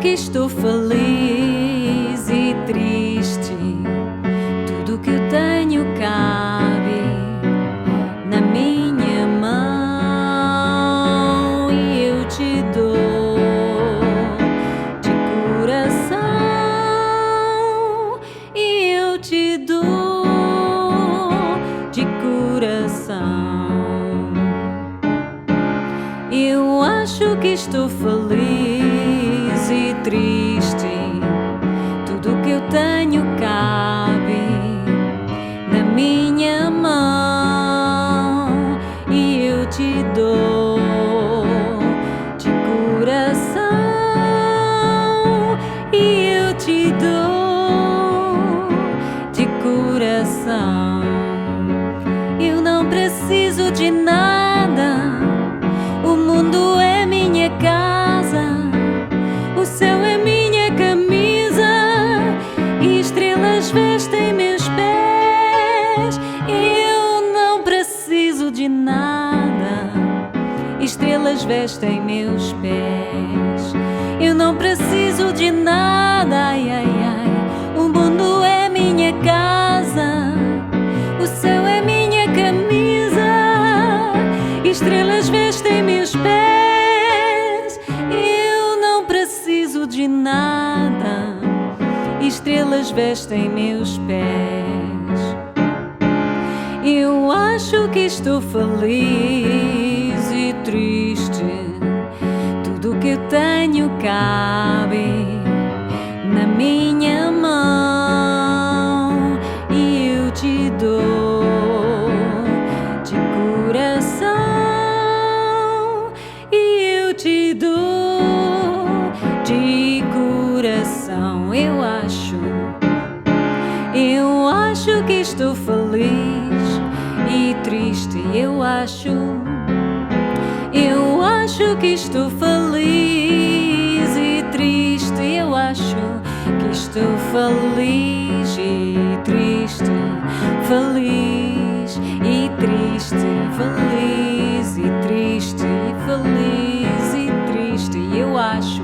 que estou feliz e triste. Tudo que eu tenho cabe na minha mão e eu te dou de coração, e eu te dou de coração. Eu acho que estou feliz e triste. Tudo que eu tenho cabe na minha mão e eu te dou de coração, e eu te dou de coração. Eu não preciso de nada. O mundo é minha casa, o céu é minha camisa, e estrelas vestem meus pés. Eu não preciso de nada, estrelas vestem meus pés. Eu não preciso de nada, ai, ai, ai. O mundo é minha casa, o céu é minha camisa, estrelas vestem meus pés. Eu não preciso de nada, estrelas vestem meus pés. Eu acho que estou feliz e triste. Tudo que eu tenho cabe na minha mão e eu te dou de coração, te dou de coração. Eu acho que estou feliz e triste. Eu acho que estou feliz e triste. Eu acho que estou feliz e triste, feliz e triste, feliz e triste, feliz e triste. Eu acho